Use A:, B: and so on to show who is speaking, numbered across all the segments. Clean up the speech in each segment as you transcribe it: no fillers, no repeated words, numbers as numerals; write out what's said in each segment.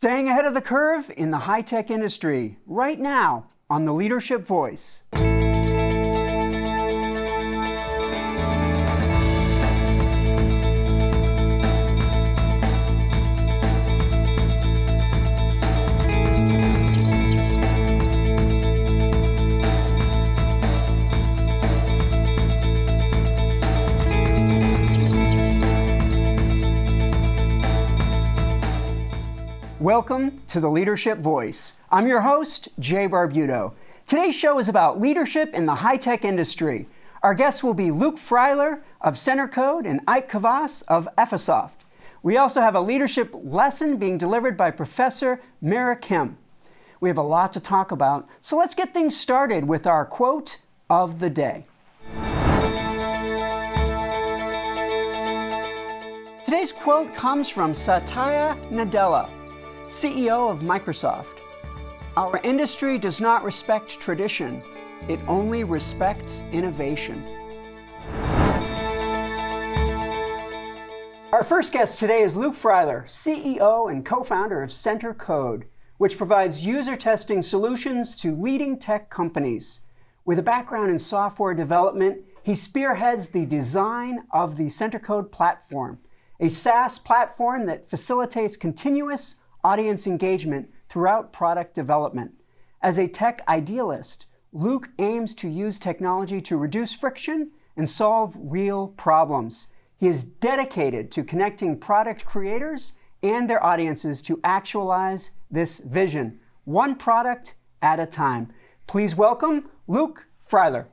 A: Staying ahead of the curve in the high-tech industry, right now on the Leadership Voice. Welcome to the Leadership Voice. I'm your host, Jay Barbuto. Today's show is about leadership in the high-tech industry. Our guests will be Luke Freiler of CenterCode and Ike Kvass of Effisoft. We also have a leadership lesson being delivered by Professor Mira Kim. We have a lot to talk about, so let's get things started with our quote of the day. Today's quote comes from Satya Nadella, CEO of Microsoft. Our industry does not respect tradition. It only respects innovation. Our first guest today is Luke Freiler, CEO and co-founder of CenterCode, which provides user testing solutions to leading tech companies. With a background in software development, he spearheads the design of the CenterCode platform, a SaaS platform that facilitates continuous audience engagement throughout product development. As a tech idealist, Luke aims to use technology to reduce friction and solve real problems. He is dedicated to connecting product creators and their audiences to actualize this vision, one product at a time. Please welcome Luke Freiler.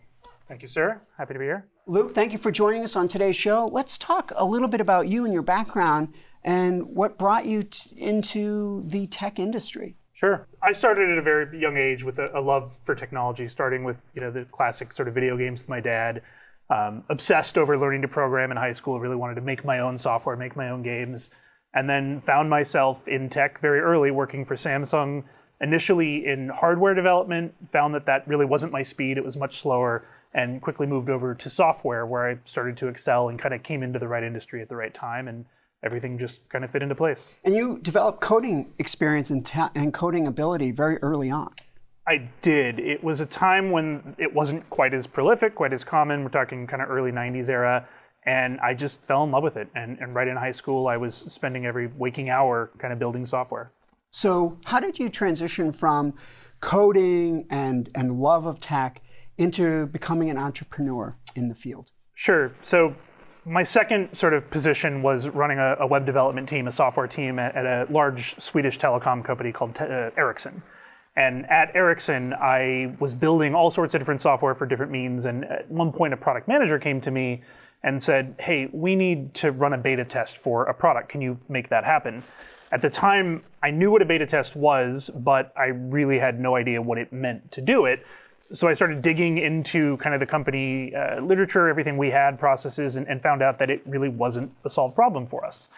B: Thank you, sir. Happy to be here.
A: Luke, thank you for joining us on today's show. Let's talk a little bit about you and your background and what brought you into the tech industry.
B: Sure. I started at a very young age with a love for technology, starting with the classic sort of video games with my dad. Obsessed over learning to program in high school, really wanted to make my own software, make my own games, and then found myself in tech very early, working for Samsung, initially in hardware development, found that really wasn't my speed, it was much slower, and quickly moved over to software, where I started to excel and kind of came into the right industry at the right time, and everything just kind of fit into place.
A: And you developed coding experience and coding ability very early on.
B: I did. It was a time when it wasn't quite as prolific, quite as common. We're talking kind of early 90s era. And I just fell in love with it. And right in high school, I was spending every waking hour kind of building software.
A: So how did you transition from coding and love of tech into becoming an entrepreneur in the field?
B: Sure. So my second sort of position was running a web development team, a software team at a large Swedish telecom company called Ericsson. And at Ericsson, I was building all sorts of different software for different means. And at one point, a product manager came to me and said, hey, we need to run a beta test for a product. Can you make that happen? At the time, I knew what a beta test was, but I really had no idea what it meant to do it. So I started digging into kind of the company literature, everything we had, processes, and found out that it really wasn't a solved problem for us.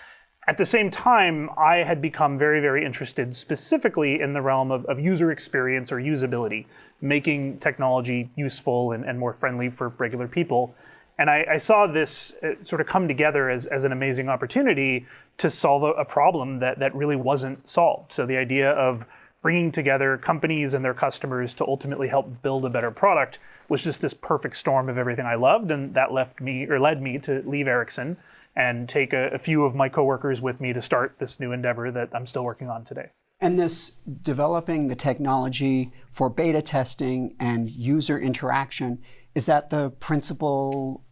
B: At the same time, I had become very, very interested specifically in the realm of user experience or usability, making technology useful and more friendly for regular people. And I saw this sort of come together as an amazing opportunity to solve a problem that really wasn't solved. So the idea of bringing together companies and their customers to ultimately help build a better product was just this perfect storm of everything I loved, and that led me to leave Ericsson and take a few of my coworkers with me to start this new endeavor that I'm still working on today.
A: And this developing the technology for beta testing and user interaction, is that the principle,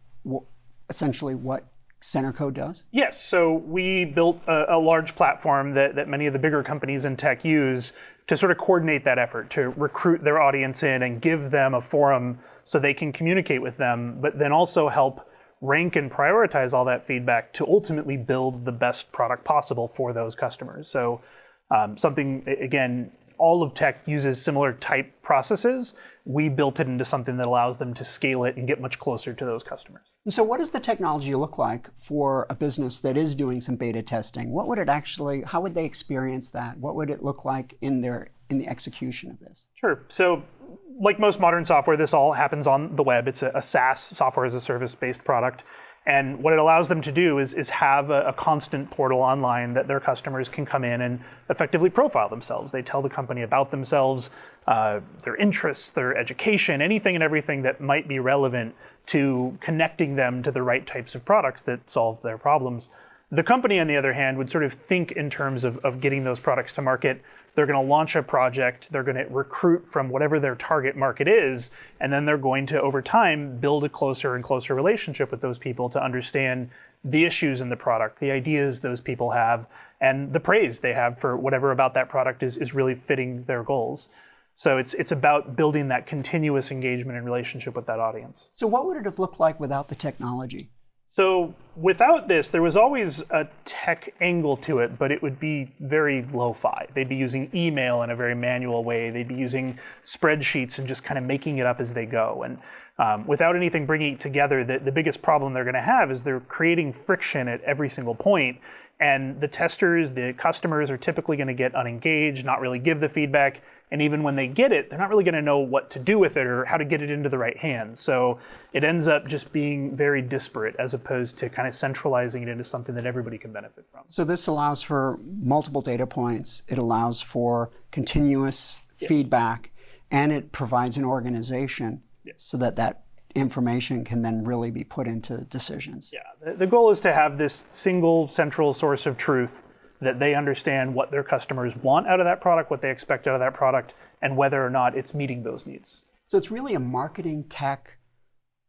A: essentially what CenterCode does?
B: Yes, so we built a large platform that many of the bigger companies in tech use to sort of coordinate that effort, to recruit their audience in and give them a forum so they can communicate with them, but then also help rank and prioritize all that feedback to ultimately build the best product possible for those customers. So something, again, all of tech uses similar type processes. We built it into something that allows them to scale it and get much closer to those customers.
A: And so what does the technology look like for a business that is doing some beta testing? What would it actually, how would they experience that? What would it look like in the execution of this?
B: Sure. So like most modern software, this all happens on the web. It's a SaaS, software as a service based product. And what it allows them to do is have a constant portal online that their customers can come in and effectively profile themselves. They tell the company about themselves, their interests, their education, anything and everything that might be relevant to connecting them to the right types of products that solve their problems. The company, on the other hand, would sort of think in terms of getting those products to market. They're going to launch a project, they're going to recruit from whatever their target market is, and then they're going to, over time, build a closer and closer relationship with those people to understand the issues in the product, the ideas those people have, and the praise they have for whatever about that product is really fitting their goals. So it's about building that continuous engagement and relationship with that audience.
A: So what would it have looked like without the technology?
B: So without this, there was always a tech angle to it, but it would be very lo-fi. They'd be using email in a very manual way. They'd be using spreadsheets and just kind of making it up as they go. And without anything bringing it together, the biggest problem they're going to have is they're creating friction at every single point. And the testers, the customers are typically going to get unengaged, not really give the feedback. And even when they get it, they're not really going to know what to do with it or how to get it into the right hands. So it ends up just being very disparate as opposed to kind of centralizing it into something that everybody can benefit from.
A: So this allows for multiple data points. It allows for continuous feedback, and it provides an organization so that information can then really be put into decisions.
B: Yeah, the goal is to have this single central source of truth that they understand what their customers want out of that product, what they expect out of that product, and whether or not it's meeting those needs.
A: So it's really a marketing tech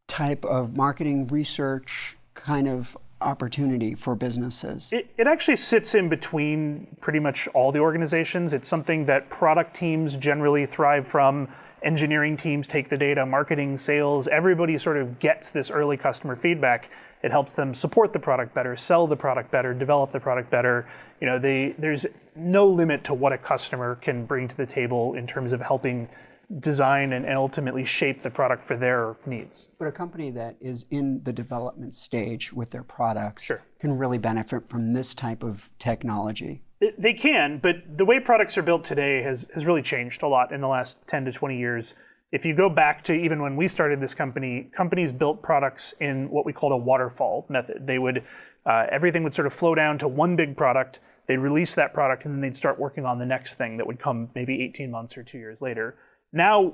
A: type of marketing research kind of opportunity for businesses.
B: It actually sits in between pretty much all the organizations. It's something that product teams generally thrive from. Engineering teams take the data, marketing, sales, everybody sort of gets this early customer feedback. It helps them support the product better, sell the product better, develop the product better. You know, there's no limit to what a customer can bring to the table in terms of helping design and ultimately shape the product for their needs.
A: But a company that is in the development stage with their products can really benefit from this type of technology.
B: They can, but the way products are built today has really changed a lot in the last 10 to 20 years. If you go back to even when we started this company, companies built products in what we called a waterfall method. They would, everything would sort of flow down to one big product. They'd release that product, and then they'd start working on the next thing that would come maybe 18 months or 2 years later. Now,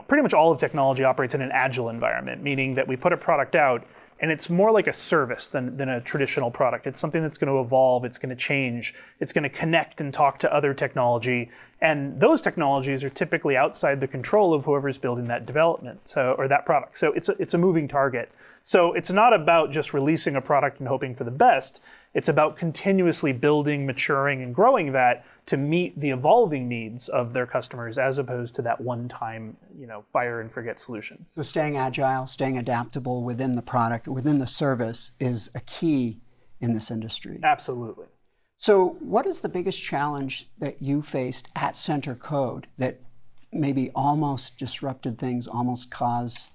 B: pretty much all of technology operates in an agile environment, meaning that we put a product out, and it's more like a service than a traditional product. It's something that's going to evolve, it's going to change, it's going to connect and talk to other technology. And those technologies are typically outside the control of whoever's building that development, or that product. So it's a moving target. So it's not about just releasing a product and hoping for the best. It's about continuously building, maturing, and growing that to meet the evolving needs of their customers, as opposed to that one-time, fire and forget solution.
A: So staying agile, staying adaptable within the product, within the service is a key in this industry.
B: Absolutely.
A: So what is the biggest challenge that you faced at Center Code that maybe almost disrupted things, almost caused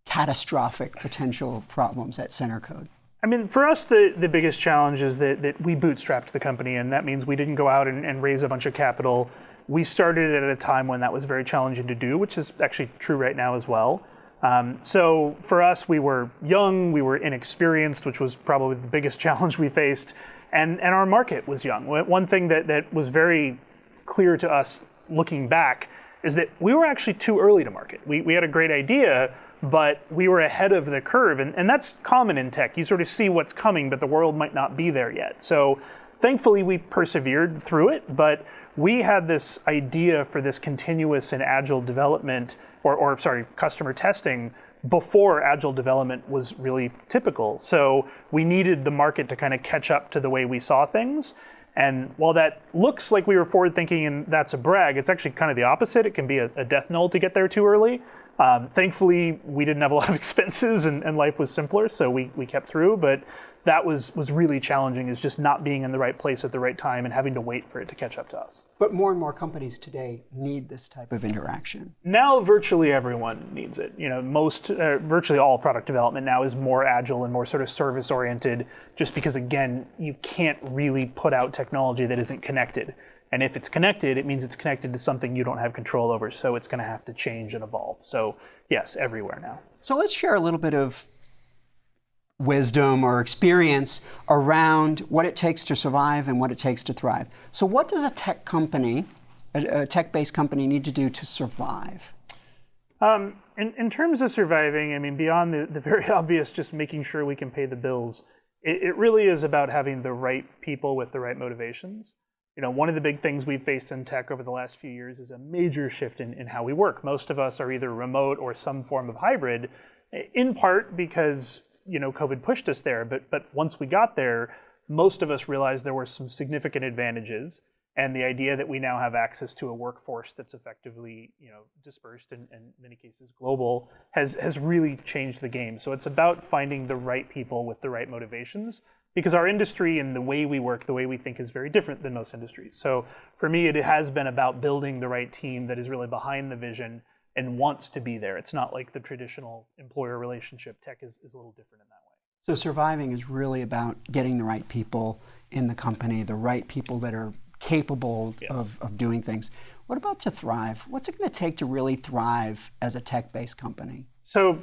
A: catastrophic potential problems at Center Code?
B: I mean, for us, the biggest challenge is that we bootstrapped the company, and that means we didn't go out and raise a bunch of capital. We started at a time when that was very challenging to do, which is actually true right now as well. So for us, we were young, we were inexperienced, which was probably the biggest challenge we faced, and our market was young. One thing that was very clear to us looking back is that we were actually too early to market. We had a great idea, but we were ahead of the curve, and that's common in tech. You sort of see what's coming, but the world might not be there yet. So thankfully, we persevered through it, but we had this idea for this continuous and agile development, or customer testing, before agile development was really typical. So we needed the market to kind of catch up to the way we saw things. And while that looks like we were forward thinking and that's a brag, it's actually kind of the opposite. It can be a death knell to get there too early. Thankfully, we didn't have a lot of expenses and life was simpler, so we kept through. But that was really challenging, is just not being in the right place at the right time and having to wait for it to catch up to us.
A: But more and more companies today need this type of interaction.
B: Now, virtually everyone needs it. Virtually all product development now is more agile and more sort of service-oriented, just because, again, you can't really put out technology that isn't connected. And if it's connected, it means it's connected to something you don't have control over, so it's going to have to change and evolve. So yes, everywhere now.
A: So let's share a little bit of wisdom or experience around what it takes to survive and what it takes to thrive. So what does a tech company, a tech-based company, need to do to survive?
B: In terms of surviving, I mean, beyond the very obvious, just making sure we can pay the bills, it really is about having the right people with the right motivations. You know, one of the big things we've faced in tech over the last few years is a major shift in how we work. Most of us are either remote or some form of hybrid, in part because, you know, COVID pushed us there. But once we got there, most of us realized there were some significant advantages. And the idea that we now have access to a workforce that's effectively, you know, dispersed and in many cases global has really changed the game. So it's about finding the right people with the right motivations, because our industry and the way we work, the way we think is very different than most industries. So for me, it has been about building the right team that is really behind the vision and wants to be there. It's not like the traditional employer relationship. Tech is a little different in that way.
A: So surviving is really about getting the right people in the company, the right people that are capable of doing things. What about to thrive? What's it going to take to really thrive as a tech-based company?
B: So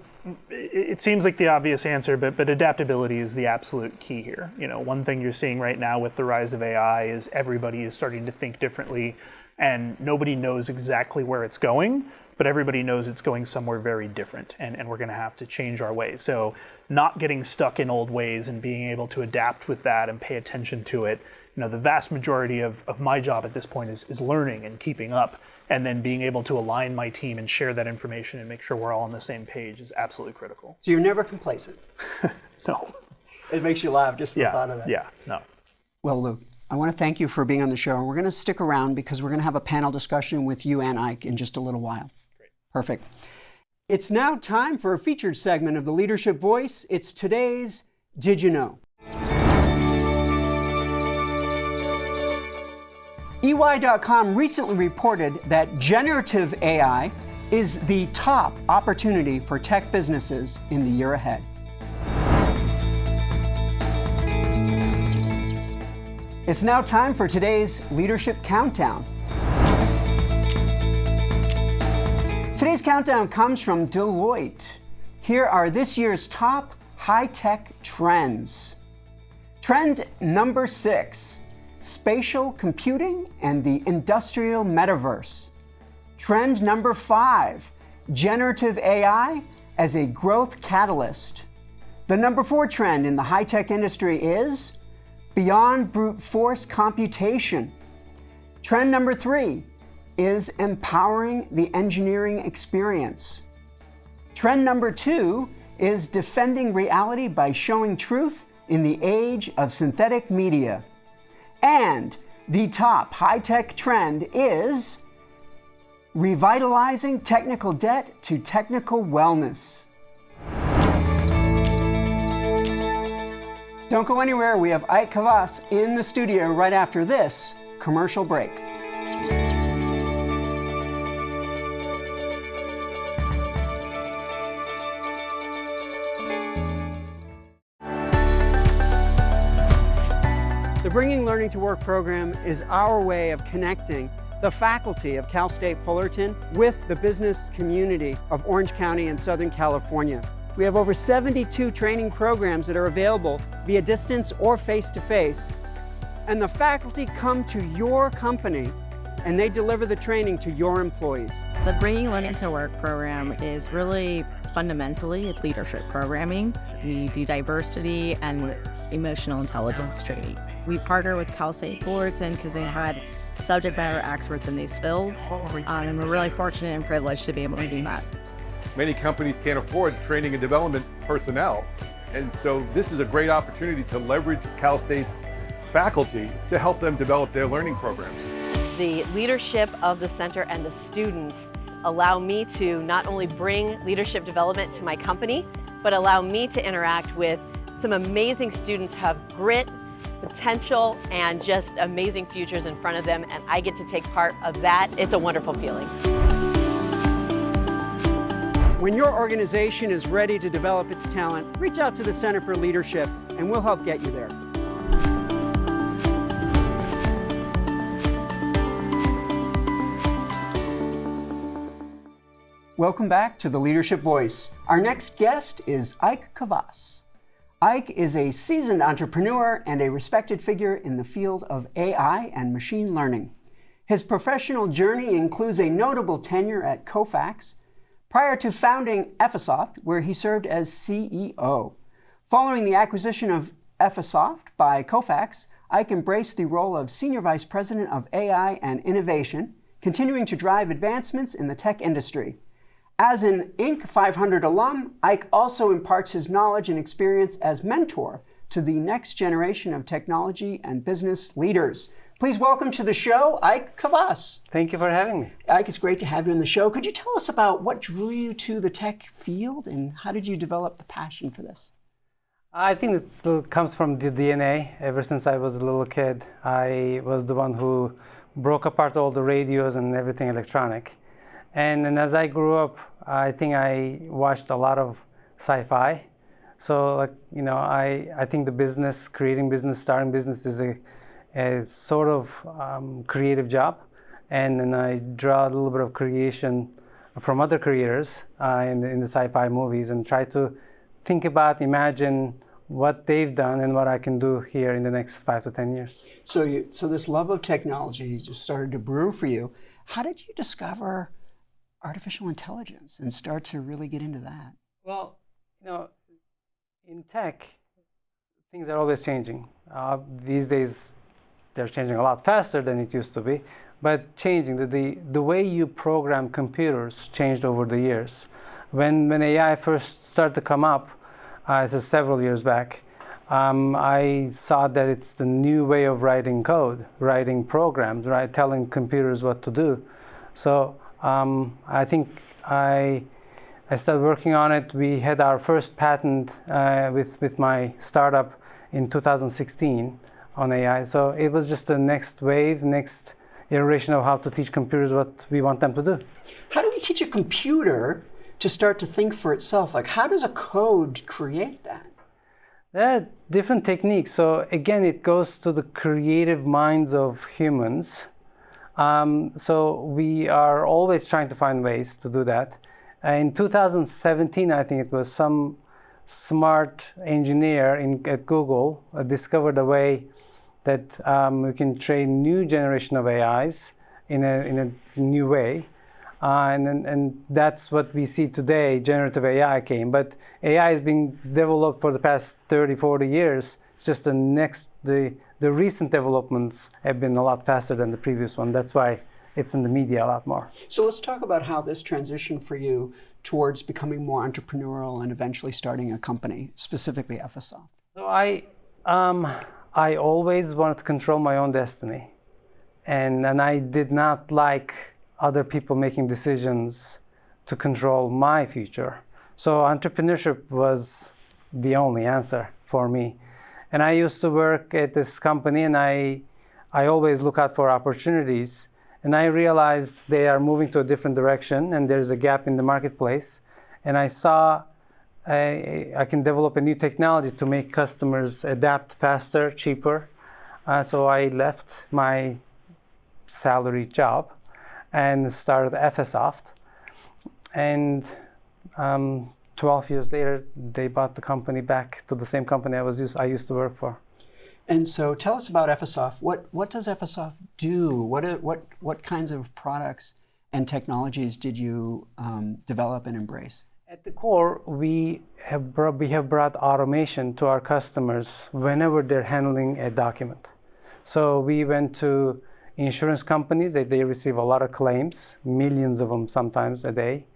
B: it seems like the obvious answer, but adaptability is the absolute key here. You know, one thing you're seeing right now with the rise of AI is everybody is starting to think differently, and nobody knows exactly where it's going, but everybody knows it's going somewhere very different, and we're going to have to change our ways. So not getting stuck in old ways and being able to adapt with that and pay attention to it. You know, the vast majority of my job at this point is learning and keeping up, and then being able to align my team and share that information and make sure we're all on the same page is absolutely critical.
A: So you're never complacent?
B: No.
A: It makes you laugh, just the thought of that.
B: Yeah, no.
A: Well, Luke, I want to thank you for being on the show. We're going to stick around because we're going to have a panel discussion with you and Ike in just a little while.
B: Great.
A: Perfect. It's now time for a featured segment of the Leadership Voice. It's today's Did You Know? EY.com recently reported that generative AI is the top opportunity for tech businesses in the year ahead. It's now time for today's Leadership Countdown. Today's countdown comes from Deloitte. Here are this year's top high-tech trends. Trend number 6. Spatial computing and the industrial metaverse. Trend number 5, generative AI as a growth catalyst. The number 4 trend in the high-tech industry is beyond brute force computation. Trend number 3 is empowering the engineering experience. Trend number 2 is defending reality by showing truth in the age of synthetic media. And the top high-tech trend is revitalizing technical debt to technical wellness. Don't go anywhere. We have Ike Kavas in the studio right after this commercial break. The Bringing Learning to Work program is our way of connecting the faculty of Cal State Fullerton with the business community of Orange County and Southern California. We have over 72 training programs that are available via distance or face-to-face. And the faculty come to your company and they deliver the training to your employees.
C: The Bringing Learning to Work program is really fundamentally, it's leadership programming. We do diversity and emotional intelligence training. We partner with Cal State Fullerton because they had subject matter experts in these fields. And we're really fortunate and privileged to be able to do that.
D: Many companies can't afford training and development personnel. And so this is a great opportunity to leverage Cal State's faculty to help them develop their learning programs.
E: The leadership of the center and the students allow me to not only bring leadership development to my company, but allow me to interact with some amazing students who have grit, potential, and just amazing futures in front of them, and I get to take part of that. It's a wonderful feeling.
A: When your organization is ready to develop its talent, reach out to the Center for Leadership and we'll help get you there. Welcome back to the Leadership Voice. Our next guest is Ike Kavas. Ike is a seasoned entrepreneur and a respected figure in the field of AI and machine learning. His professional journey includes a notable tenure at Kofax, prior to founding Effisoft, where he served as CEO. Following the acquisition of Effisoft by Kofax, Ike embraced the role of Senior Vice President of AI and Innovation, continuing to drive advancements in the tech industry. As an Inc. 500 alum, Ike also imparts his knowledge and experience as mentor to the next generation of technology and business leaders. Please welcome to the show, Ike Kavass.
F: Thank you for having me.
A: Ike, it's great to have you on the show. Could you tell us about what drew you to the tech field and how did you develop the passion for this?
F: I think it still comes from the DNA. Ever since I was a little kid, I was the one who broke apart all the radios and everything electronic. And as I grew up, I think I watched a lot of sci-fi. So, I think the business, creating business, starting business is a sort of creative job. And then I draw a little bit of creation from other creators in the sci-fi movies and try to think about, imagine what they've done and what I can do here in the next 5 to 10 years.
A: So this love of technology just started to brew for you. How did you discover artificial intelligence and start to really get into that?
F: Well, in tech, things are always changing. These days, they're changing a lot faster than it used to be, but changing. The way you program computers changed over the years. When AI first started to come up, this is several years back, I saw that it's the new way of writing code, writing programs, right, telling computers what to do. So I think I started working on it. We had our first patent with my startup in 2016 on AI. So it was just the next wave, next iteration of how to teach computers what we want them to do.
A: How do we teach a computer to start to think for itself? Like, how does a code create that?
F: There are different techniques. So again, it goes to the creative minds of humans. So we are always trying to find ways to do that. In 2017, I think it was some smart engineer at Google discovered a way that we can train new generation of AIs in a new way. And that's what we see today, generative AI came. But AI is being developed for the past 30, 40 years. It's just the recent developments have been a lot faster than the previous one. That's why it's in the media a lot more.
A: So let's talk about how this transition for you towards becoming more entrepreneurial and eventually starting a company, specifically Effisoft.
F: So I always wanted to control my own destiny. And I did not like other people making decisions to control my future. So entrepreneurship was the only answer for me. And I used to work at this company and I always look out for opportunities. And I realized they are moving to a different direction and there's a gap in the marketplace. And I saw I can develop a new technology to make customers adapt faster, cheaper. So I left my salary job and started Effisoft. And 12 years later, they bought the company back to the same company I used to work for.
A: And so tell us about Effisoft. What does Effisoft do? What kinds of products and technologies did you develop and embrace?
F: At the core, we have brought automation to our customers whenever they're handling a document. So we went to insurance companies that they receive a lot of claims, millions of them sometimes a day.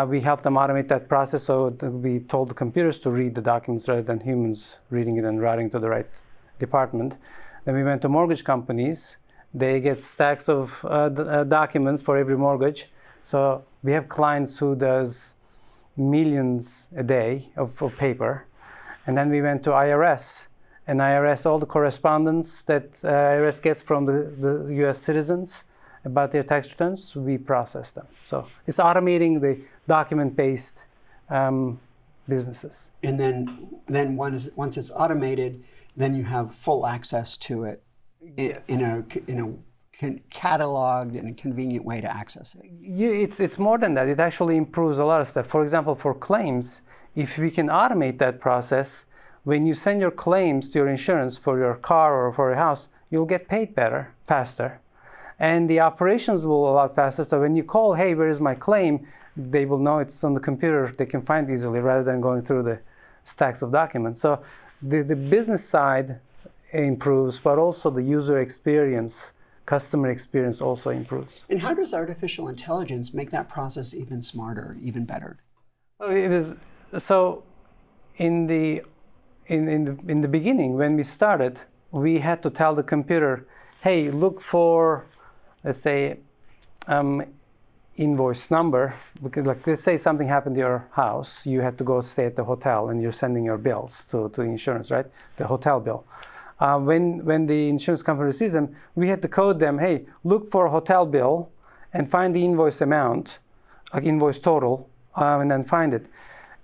F: We helped them automate that process, so we told the computers to read the documents rather than humans reading it and writing to the right department. Then we went to mortgage companies. They get stacks of documents for every mortgage. So we have clients who does millions a day of paper. And then we went to IRS. And IRS, all the correspondence that IRS gets from the US citizens about their tax returns, we process them. So it's automating the document-based businesses.
A: And then once it's automated, then you have full access to it in a cataloged and a convenient way to access it.
F: It's more than that. It actually improves a lot of stuff. For example, for claims, if we can automate that process, when you send your claims to your insurance for your car or for your house, you'll get paid better, faster. And the operations will a lot faster. So when you call, hey, where is my claim? They will know it's on the computer. They can find it easily rather than going through the stacks of documents. So the business side improves, but also the user experience, customer experience also improves.
A: And how does artificial intelligence make that process even smarter, even better?
F: It was so in the beginning when we started, we had to tell the computer, hey, look for, let's say, invoice number. Because, like, let's say something happened to your house, you had to go stay at the hotel, and you're sending your bills to the insurance, right? The hotel bill. When the insurance company receives them, we had to code them, hey, look for a hotel bill and find the invoice amount, like invoice total, and then find it.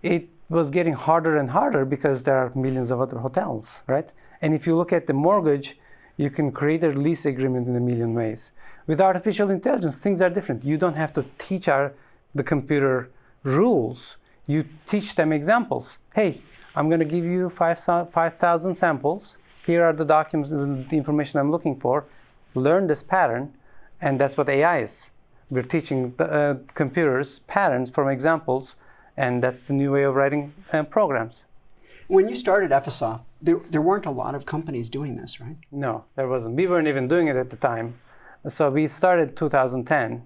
F: It was getting harder and harder because there are millions of other hotels, right? And if you look at the mortgage, you can create a lease agreement in a million ways. With artificial intelligence, things are different. You don't have to teach the computer rules. You teach them examples. Hey, I'm going to give you 5,000 samples. Here are the documents, the information I'm looking for. Learn this pattern, and that's what AI is. We're teaching the computers patterns from examples, and that's the new way of writing programs.
A: When you started FSoft, there weren't a lot of companies doing this, right?
F: No, there wasn't. We weren't even doing it at the time. So we started 2010,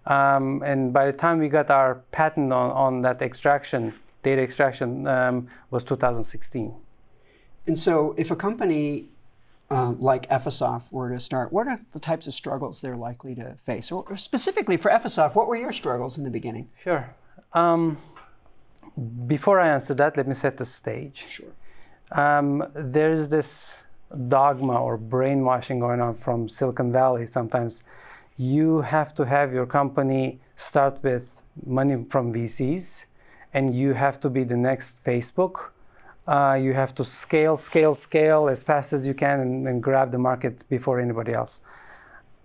F: and by the time we got our patent on that extraction, data extraction, was 2016.
A: And so if a company like FSoft were to start, what are the types of struggles they're likely to face? Or specifically for FSoft, what were your struggles in the beginning?
F: Sure. Before I answer that, let me set the stage.
A: Sure.
F: There's this dogma or brainwashing going on from Silicon Valley sometimes. You have to have your company start with money from VCs, and you have to be the next Facebook. You have to scale as fast as you can and grab the market before anybody else.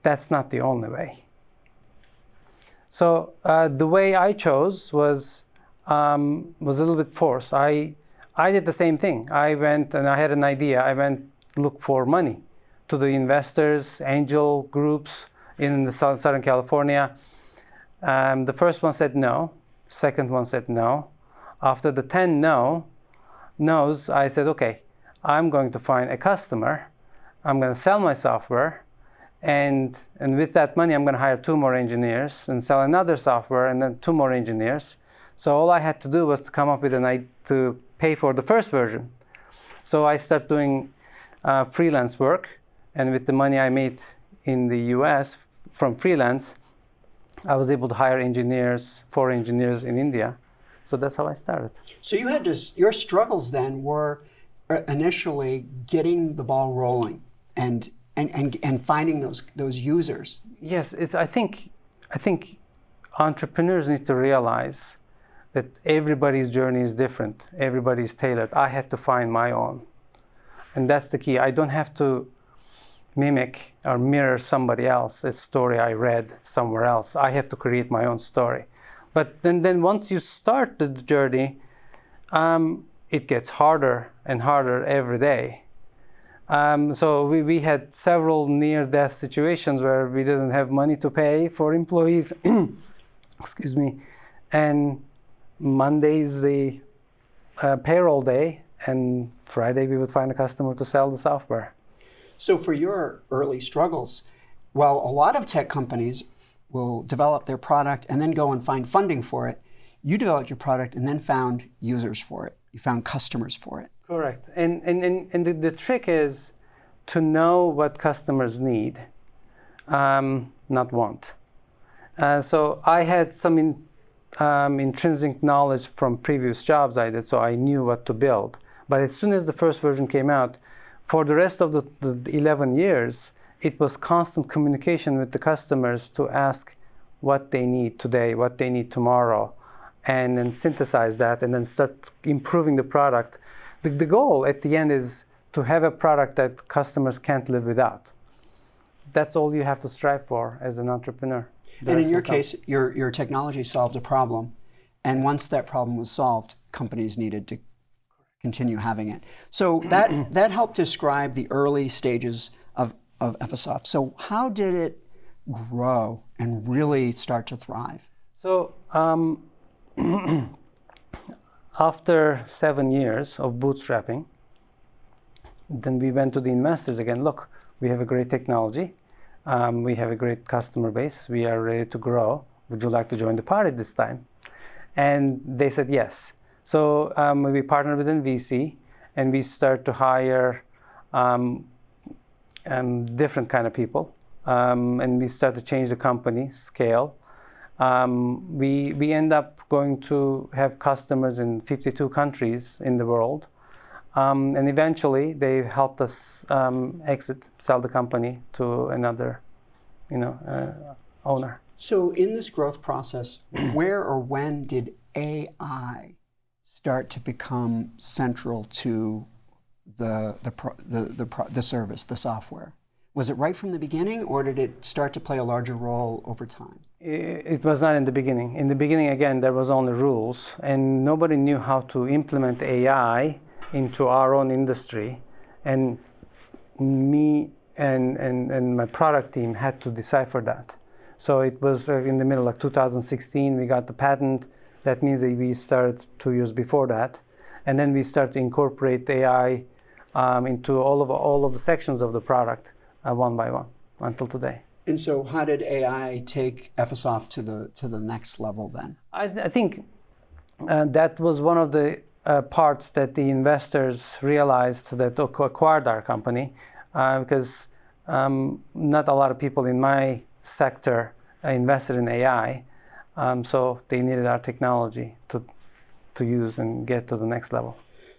F: That's not the only way. So the way I chose was a little bit forced. I did the same thing. I went and I had an idea. I went look for money to the investors, angel groups in the Southern California. The first one said no. Second one said no. After the 10 no's, I said, okay, I'm going to find a customer. I'm going to sell my software. And with that money, I'm going to hire 2 more engineers and sell another software and then 2 more engineers. So all I had to do was to come up with an idea to pay for the first version. So I started doing freelance work. And with the money I made in the US from freelance, I was able to hire engineers, 4 engineers in India. So that's how I started.
A: So you had to, your struggles then were initially getting the ball rolling and finding those users.
F: Yes, I think entrepreneurs need to realize that everybody's journey is different. Everybody's tailored. I had to find my own. And that's the key. I don't have to mimic or mirror somebody else's story I read somewhere else. I have to create my own story. But then once you start the journey, it gets harder and harder every day. So we had several near-death situations where we didn't have money to pay for employees. Excuse me. And Monday is the payroll day, and Friday we would find a customer to sell the software.
A: So for your early struggles, while a lot of tech companies will develop their product and then go and find funding for it, you developed your product and then found users for it. You found customers for it.
F: Correct. And the trick is to know what customers need, not want. So I had some intrinsic knowledge from previous jobs I did, so I knew what to build. But as soon as the first version came out, for the rest of the 11 years, it was constant communication with the customers to ask what they need today, what they need tomorrow, and then synthesize that and then start improving the product. The goal at the end is to have a product that customers can't live without. That's all you have to strive for as an entrepreneur.
A: And in your case, your technology solved a problem. And once that problem was solved, companies needed to continue having it. So that helped describe the early stages of Effisoft. So how did it grow and really start to thrive?
F: So after 7 years of bootstrapping, then we went to the investors again. Look, we have a great technology. We have a great customer base. We are ready to grow. Would you like to join the party this time? And they said yes. So we partnered with a VC, and we start to hire different kind of people. And we start to change the company, scale. We end up going to have customers in 52 countries in the world. And eventually, they helped us sell the company to another, owner.
A: So in this growth process, where or when did AI start to become central to the service, the software? Was it right from the beginning, or did it start to play a larger role over time?
F: It was not in the beginning. In the beginning, again, there was only rules, and nobody knew how to implement AI into our own industry. And me and my product team had to decipher that. So it was in the middle of 2016, we got the patent. That means that we started 2 years before that. And then we started to incorporate AI into all of the sections of the product. One by one until today.
A: And so how did AI take Effisoft to the next level then?
F: I think that was one of the parts that the investors realized that acquired our company, because not a lot of people in my sector invested in AI, so they needed our technology to use and get to the next level.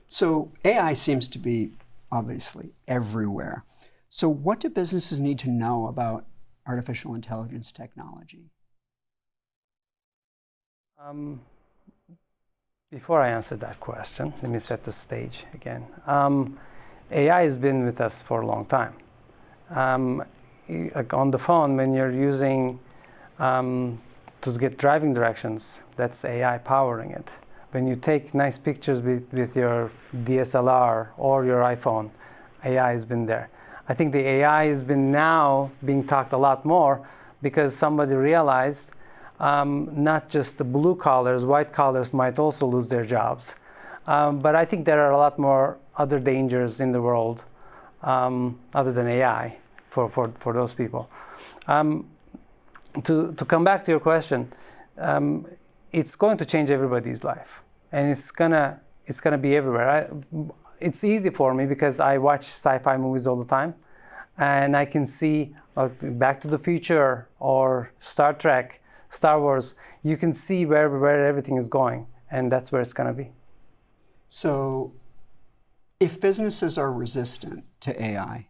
A: So AI seems to be obviously everywhere. So what do businesses need to know about artificial intelligence technology?
F: Before I answer that question, let me set the stage again. AI has been with us for a long time. Like on the phone, when you're using to get driving directions, that's AI powering it. When you take nice pictures with your DSLR or your iPhone, AI has been there. I think the AI has been now being talked a lot more because somebody realized not just the blue collars, white collars might also lose their jobs. But I think there are a lot more other dangers in the world other than AI for those people. To come back to your question, it's going to change everybody's life, and it's gonna be everywhere. It's easy for me because I watch sci-fi movies all the time, and I can see Back to the Future or Star Trek, Star Wars. You can see where everything is going, and that's where it's going to be. So
A: if businesses are resistant to AI,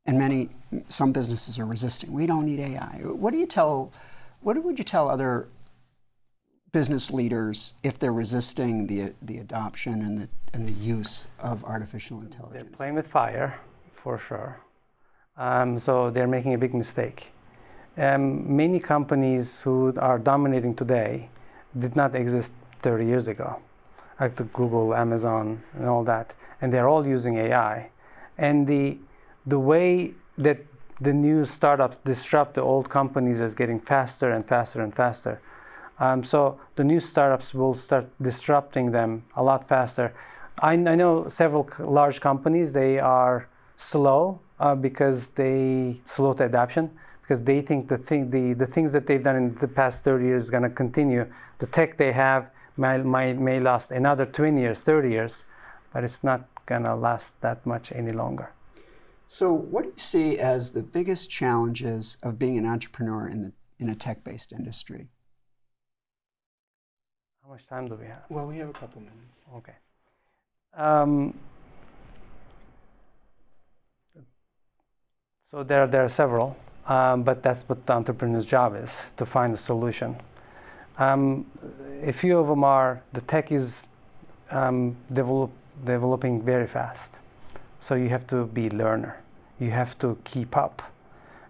A: and some businesses are resisting, we don't need AI. What would you tell other business leaders if they're resisting the adoption and the use of artificial intelligence?
F: They're playing with fire, for sure. So they're making a big mistake. Many companies who are dominating today did not exist 30 years ago, like the Google, Amazon, and all that. And they're all using AI. And the way that the new startups disrupt the old companies is getting faster and faster and faster. So the new startups will start disrupting them a lot faster. I know several large companies, they are slow because they slow to adoption, because they think the things that they've done in the past 30 years is going to continue. The tech they have may last another 20 years, 30 years, but it's not going to last that much any longer.
A: So what do you see as the biggest challenges of being an entrepreneur in a tech-based industry?
F: How much time do we have?
A: Well, we have a couple minutes.
F: Okay. So there are several, but that's what the entrepreneur's job is, to find a solution. A few of them are, the tech is developing very fast. So you have to be a learner. You have to keep up.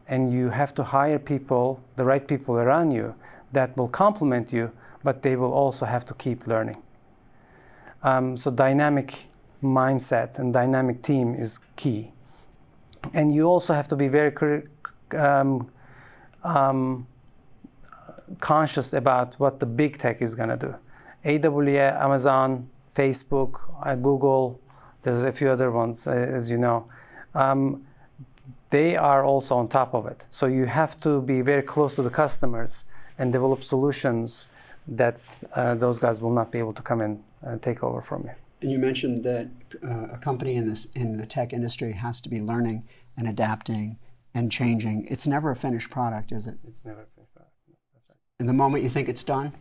F: And you have to hire people, the right people around you, that will complement you, but they will also have to keep learning. So dynamic mindset and dynamic team is key. And you also have to be very conscious about what the big tech is going to do. AWS, Amazon, Facebook, Google, there's a few other ones, as you know. They are also on top of it. So you have to be very close to the customers and develop solutions that those guys will not be able to come and take over from you.
A: And you mentioned that a company in the tech industry has to be learning and adapting and changing. It's never a finished product, is it?
F: It's never a finished product. No, that's right.
A: And the moment you think it's done?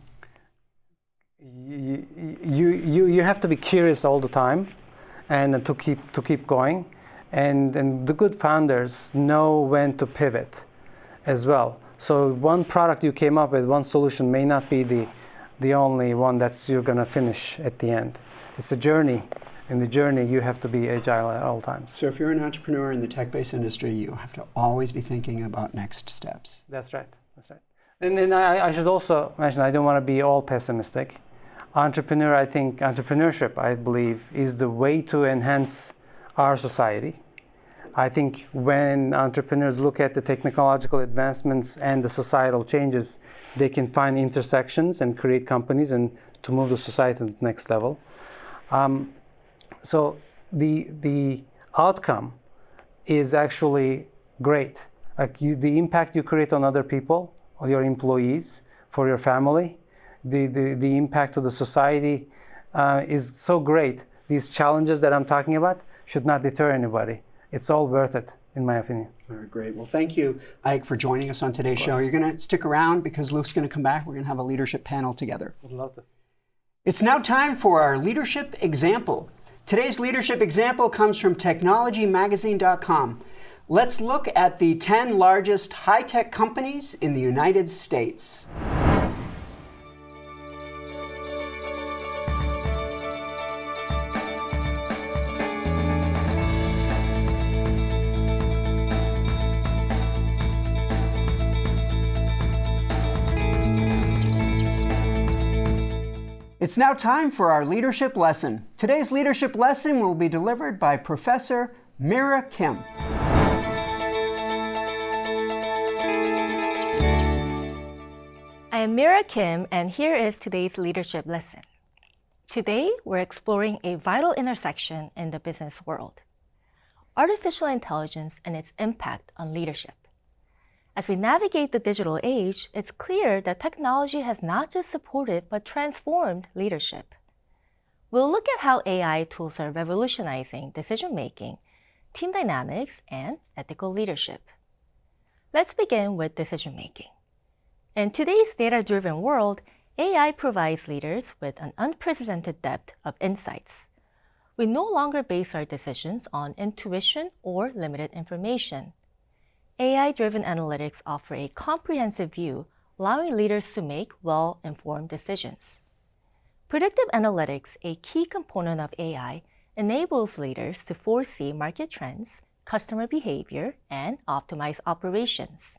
F: You have to be curious all the time and to keep going. And the good founders know when to pivot as well. So one product you came up with, one solution may not be the only one that you're going to finish at the end. It's a journey. In the journey, you have to be agile at all times.
A: So if you're an entrepreneur in the tech-based industry, you have to always be thinking about next steps.
F: That's right. That's right. And then I should also mention, I don't want to be all pessimistic. Entrepreneurship, I believe, is the way to enhance our society. I think when entrepreneurs look at the technological advancements and the societal changes, they can find intersections and create companies and to move the society to the next level. So the outcome is actually great. Like the impact you create on other people, on your employees, for your family, the impact to the society is so great. These challenges that I'm talking about should not deter anybody. It's all worth it, in my opinion.
A: All right, great. Well, thank you, Ike, for joining us on today's show. You're going to stick around because Luke's going to come back. We're going to have a leadership panel together.
F: Would love to.
A: It's now time for our leadership example. Today's leadership example comes from technologymagazine.com. Let's look at the 10 largest high-tech companies in the United States. It's now time for our leadership lesson. Today's leadership lesson will be delivered by Professor Mira Kim.
G: I am Mira Kim, and here is today's leadership lesson. Today, we're exploring a vital intersection in the business world: artificial intelligence and its impact on leadership. As we navigate the digital age, it's clear that technology has not just supported but transformed leadership. We'll look at how AI tools are revolutionizing decision-making, team dynamics, and ethical leadership. Let's begin with decision-making. In today's data-driven world, AI provides leaders with an unprecedented depth of insights. We no longer base our decisions on intuition or limited information. AI-driven analytics offer a comprehensive view, allowing leaders to make well-informed decisions. Predictive analytics, a key component of AI, enables leaders to foresee market trends, customer behavior, and optimize operations.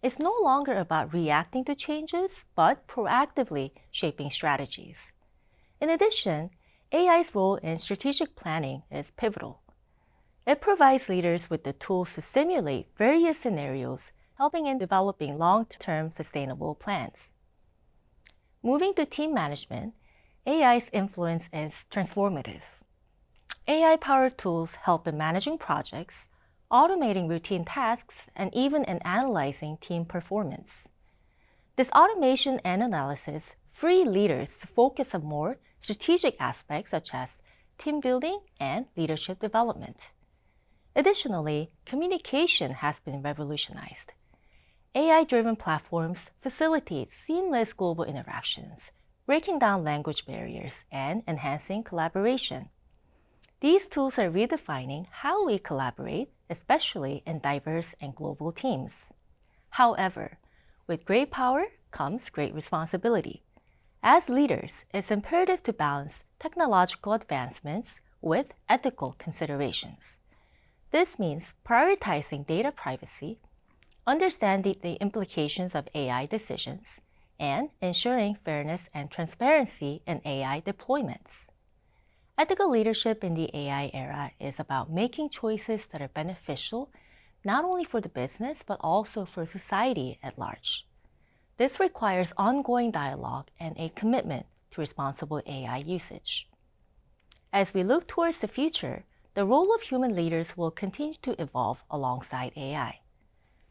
G: It's no longer about reacting to changes, but proactively shaping strategies. In addition, AI's role in strategic planning is pivotal. It provides leaders with the tools to simulate various scenarios, helping in developing long-term sustainable plans. Moving to team management, AI's influence is transformative. AI-powered tools help in managing projects, automating routine tasks, and even in analyzing team performance. This automation and analysis free leaders to focus on more strategic aspects such as team building and leadership development. Additionally, communication has been revolutionized. AI-driven platforms facilitate seamless global interactions, breaking down language barriers and enhancing collaboration. These tools are redefining how we collaborate, especially in diverse and global teams. However, with great power comes great responsibility. As leaders, it's imperative to balance technological advancements with ethical considerations. This means prioritizing data privacy, understanding the implications of AI decisions, and ensuring fairness and transparency in AI deployments. Ethical leadership in the AI era is about making choices that are beneficial not only for the business, but also for society at large. This requires ongoing dialogue and a commitment to responsible AI usage. As we look towards the future, the role of human leaders will continue to evolve alongside AI.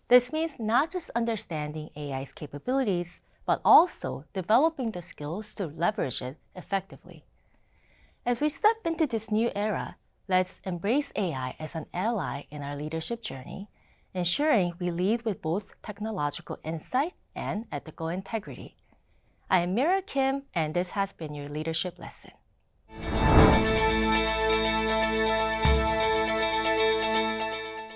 G: This means not just understanding AI's capabilities, but also developing the skills to leverage it effectively. As we step into this new era, let's embrace AI as an ally in our leadership journey, ensuring we lead with both technological insight and ethical integrity. I am Mira Kim, and this has been your leadership lesson.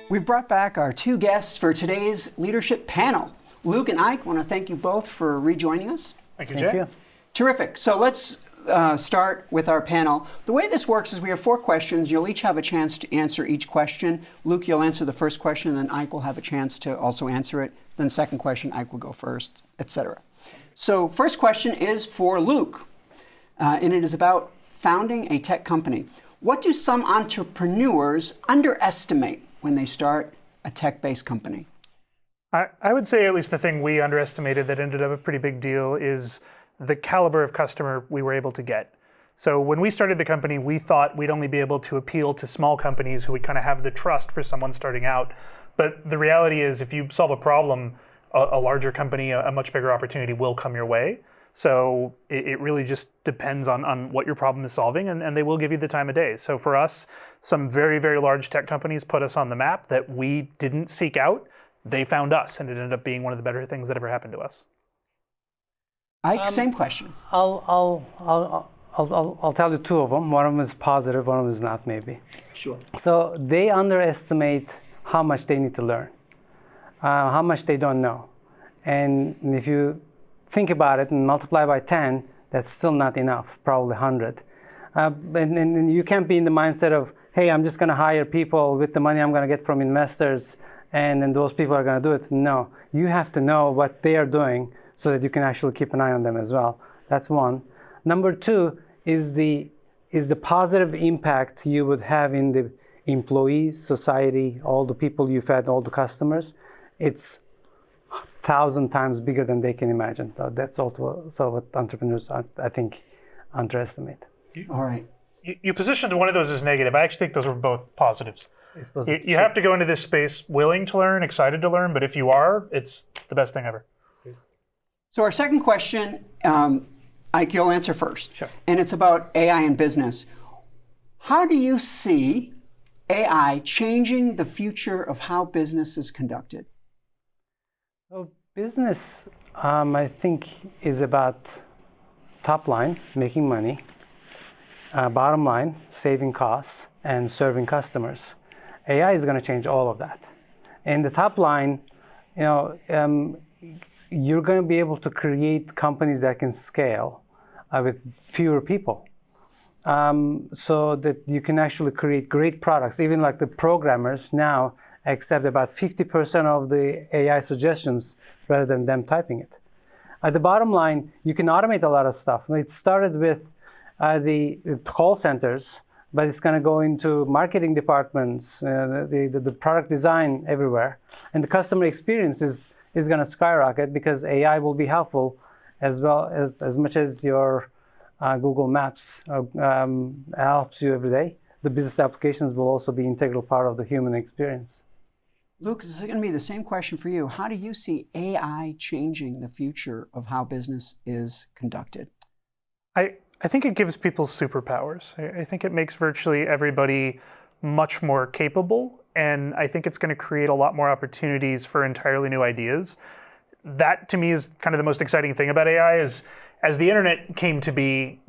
A: We've brought back our two guests for today's leadership panel. Luke and Ike, want to thank you both for rejoining us.
B: Thank you, Jay.
F: Thank you.
A: Terrific. So let's start with our panel. The way this works is we have 4 questions. You'll each have a chance to answer each question. Luke, you'll answer the first question, then Ike will have a chance to also answer it. Then second question, Ike will go first, etc. So first question is for Luke, and it is about founding a tech company. What do some entrepreneurs underestimate when they start a tech-based company?
B: I would say at least the thing we underestimated that ended up a pretty big deal is the caliber of customer we were able to get. So when we started the company, we thought we'd only be able to appeal to small companies who would kind of have the trust for someone starting out. But the reality is if you solve a problem, a larger company, a much bigger opportunity will come your way. So it really just depends on what your problem is solving, and they will give you the time of day. So for us, some very, very large tech companies put us on the map that we didn't seek out. They found us, and it ended up being one of the better things that ever happened to us.
A: Ike, same question.
F: I'll tell you 2 of them. One of them is positive, one of them is not, maybe.
A: Sure.
F: So they underestimate how much they need to learn, how much they don't know. And if you think about it and multiply by 10, that's still not enough, probably 100. And you can't be in the mindset of, hey, I'm just going to hire people with the money I'm going to get from investors, and then those people are going to do it. No, you have to know what they are doing so that you can actually keep an eye on them as well. That's one. Number 2 is the positive impact you would have in the employees, society, all the people you fed, all the customers. It's 1,000 times bigger than they can imagine. So that's also what entrepreneurs, I think, underestimate.
A: All right.
B: You positioned one of those as negative. I actually think those were both positives. You have to go into this space willing to learn, excited to learn, but if you are, it's the best thing ever.
A: So our second question, Ike, you'll answer first.
B: Sure.
A: And it's about AI in business. How do you see AI changing the future of how business is conducted?
F: Well, business, I think, is about top line, making money, bottom line, saving costs, and serving customers. AI is going to change all of that. In the top line, you're going to be able to create companies that can scale with fewer people, so that you can actually create great products. Even like the programmers now accept about 50% of the AI suggestions rather than them typing it. At the bottom line, you can automate a lot of stuff. It started with the call centers, but it's going to go into marketing departments, the product design everywhere. And the customer experience is going to skyrocket because AI will be helpful as well as much as your Google Maps helps you every day. The business applications will also be an integral part of the human experience.
A: Luke, this is going to be the same question for you. How do you see AI changing the future of how business is conducted?
B: I think it gives people superpowers. I think it makes virtually everybody much more capable, and I think it's going to create a lot more opportunities for entirely new ideas. That, to me, is kind of the most exciting thing about AI is as the internet came to be,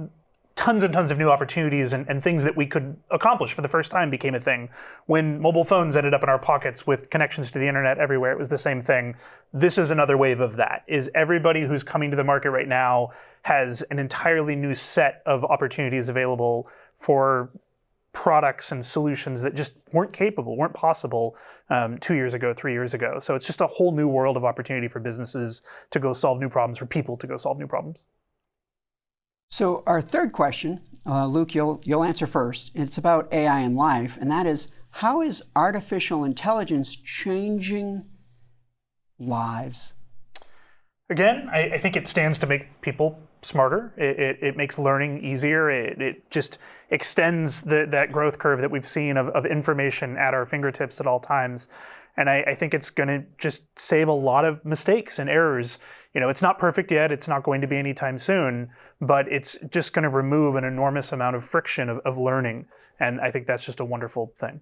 B: tons and tons of new opportunities and things that we could accomplish for the first time became a thing. When mobile phones ended up in our pockets with connections to the internet everywhere, it was the same thing. This is another wave of that, is everybody who's coming to the market right now has an entirely new set of opportunities available for products and solutions that just weren't possible 2 years ago, 3 years ago. So it's just a whole new world of opportunity for businesses to go solve new problems, for people to go solve new problems.
A: So our third question, Luke, you'll answer first. It's about AI in life, and that is, how is artificial intelligence changing lives?
B: Again, I think it stands to make people smarter. It makes learning easier. It just extends that growth curve that we've seen of information at our fingertips at all times. And I think it's going to just save a lot of mistakes and errors. It's not perfect yet. It's not going to be anytime soon, but it's just going to remove an enormous amount of friction of learning. And I think that's just a wonderful thing.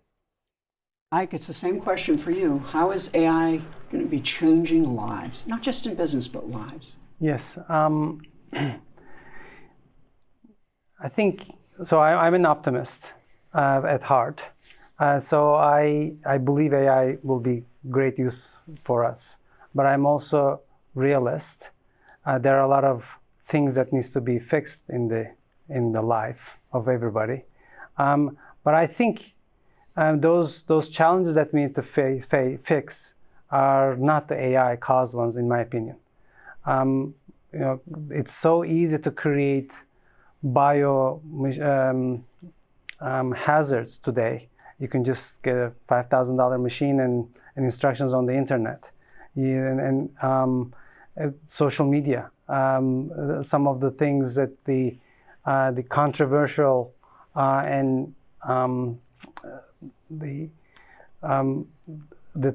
A: Ike, it's the same question for you. How is AI going to be changing lives, not just in business, but lives?
F: Yes. I think, so I'm an optimist at heart. So I believe AI will be great use for us. But I'm also realist. There are a lot of things that needs to be fixed in the life of everybody. But I think those challenges that we need to fix are not the AI caused ones, in my opinion. It's so easy to create bio hazards today. You can just get a $5,000 machine and instructions on the internet, and social media. Some of the things that the controversial and the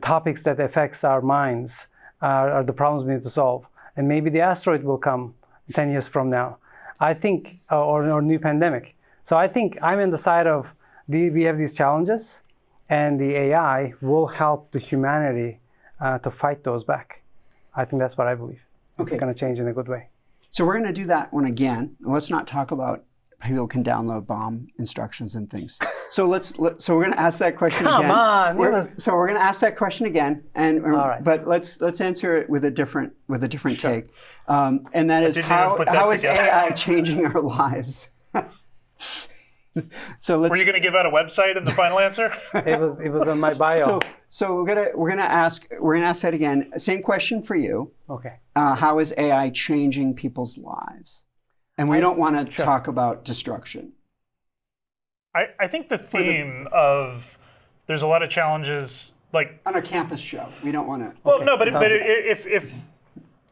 F: topics that affects our minds are the problems we need to solve. And maybe the asteroid will come 10 years from now. I think, or new pandemic. So I think I'm in the side of we have these challenges, and the AI will help the humanity to fight those back. I think that's what I believe. It's going to change in a good way.
A: So we're going to do that one again. Let's not talk about people can download bomb instructions and things. So so we're going to ask that question again.
F: Come on,
A: so we're going to ask that question again, and
F: all right.
A: But let's answer it with a different
B: Sure.
A: take, and that is how is AI changing our lives? So
B: Were you going to give out a website in the final answer?
F: It was on my bio.
A: So we're gonna ask that again. Same question for you.
F: Okay.
A: How is AI changing people's lives? And we don't want to talk about destruction.
B: I think the theme of there's a lot of challenges, like
A: on a campus show, we don't want to.
B: Well, no, but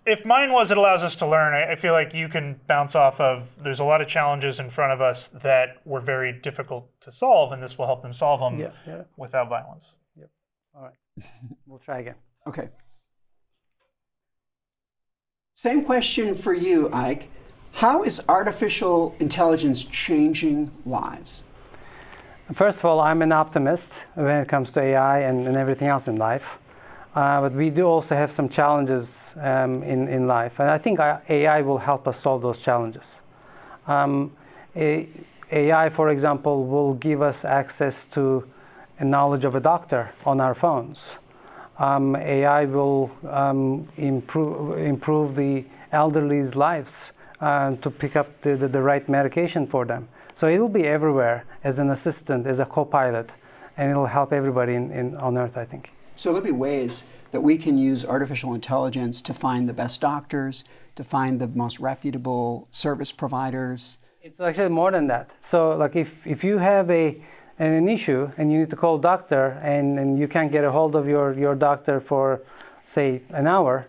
B: if mine was it allows us to learn, I feel like you can bounce off of there's a lot of challenges in front of us that were very difficult to solve, and this will help them solve them without violence.
F: Yep. All right. We'll try again.
A: Okay. Same question for you, Ike. How is artificial intelligence changing lives?
F: First of all, I'm an optimist when it comes to AI and everything else in life. But we do also have some challenges in life. And I think AI will help us solve those challenges. AI, for example, will give us access to a knowledge of a doctor on our phones. AI will improve the elderly's lives to pick up the right medication for them. So it will be everywhere as an assistant, as a co-pilot, and it will help everybody on Earth, I think.
A: So there'll be ways that we can use artificial intelligence to find the best doctors, to find the most reputable service providers.
F: It's actually more than that. So like if you have an issue and you need to call a doctor and you can't get a hold of your doctor for, say, an hour,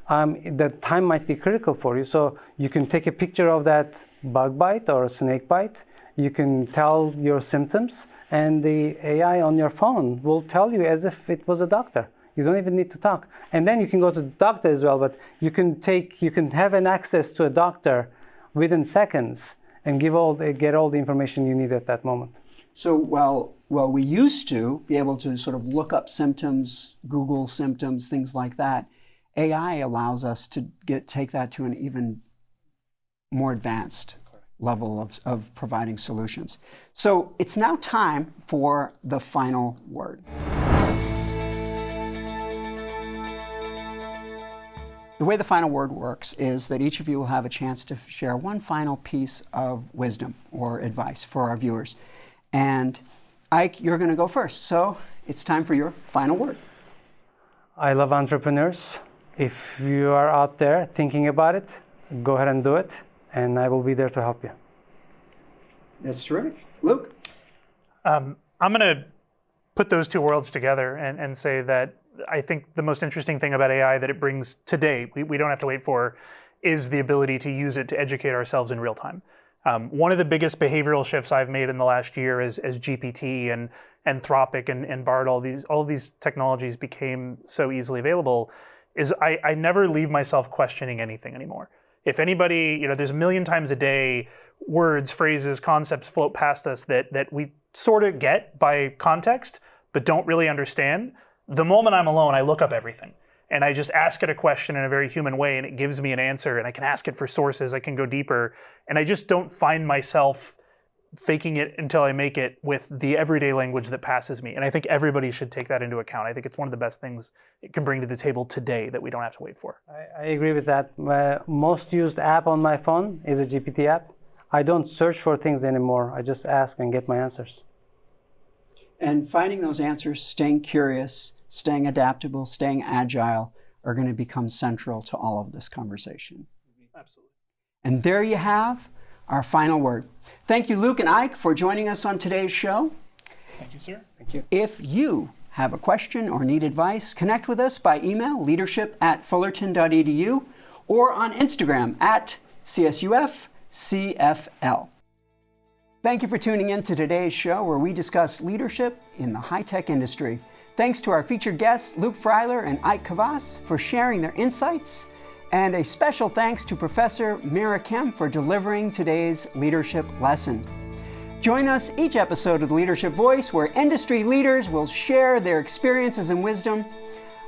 F: the time might be critical for you. So you can take a picture of that bug bite or a snake bite. You can tell your symptoms, and the AI on your phone will tell you as if it was a doctor. You don't even need to talk. And then you can go to the doctor as well, but you can have an access to a doctor within seconds and get all the information you need at that moment.
A: So while we used to be able to sort of look up symptoms, Google symptoms, things like that, AI allows us to take that to an even more advanced level of providing solutions. So it's now time for the final word. The way the final word works is that each of you will have a chance to share one final piece of wisdom or advice for our viewers. And Ike, you're going to go first. So it's time for your final word.
F: I love entrepreneurs. If you are out there thinking about it, go ahead and do it. and I will be there to help you.
A: That's terrific. Luke?
B: I'm going to put those two worlds together and say that I think the most interesting thing about AI that it brings today, we don't have to wait for, is the ability to use it to educate ourselves in real time. One of the biggest behavioral shifts I've made in the last year as GPT and Anthropic and Bard, all of these technologies became so easily available, is I never leave myself questioning anything anymore. If anybody, there's a million times a day, words, phrases, concepts float past us that we sort of get by context, but don't really understand. The moment I'm alone, I look up everything. And I just ask it a question in a very human way, and it gives me an answer, and I can ask it for sources, I can go deeper. And I just don't find myself faking it until I make it with the everyday language that passes me. And I think everybody should take that into account. I think it's one of the best things it can bring to the table today that we don't have to wait for.
F: I agree with that. My most used app on my phone is a GPT app. I don't search for things anymore. I just ask and get my answers.
A: And finding those answers, staying curious, staying adaptable, staying agile are going to become central to all of this conversation.
B: Absolutely.
A: And there you have our final word. Thank you, Luke and Ike, for joining us on today's show.
B: Thank you, sir.
A: Thank you. If you have a question or need advice, connect with us by email, leadership@fullerton.edu, or on Instagram @CSUF_CFL. Thank you for tuning in to today's show, where we discuss leadership in the high-tech industry. Thanks to our featured guests, Luke Freiler and Ike Kavass, for sharing their insights. And a special thanks to Professor Mira Kim for delivering today's leadership lesson. Join us each episode of the Leadership Voice, where industry leaders will share their experiences and wisdom.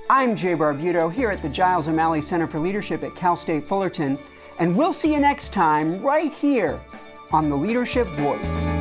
A: I'm Jay Barbuto here at the Giles O'Malley Center for Leadership at Cal State Fullerton, and we'll see you next time right here on the Leadership Voice.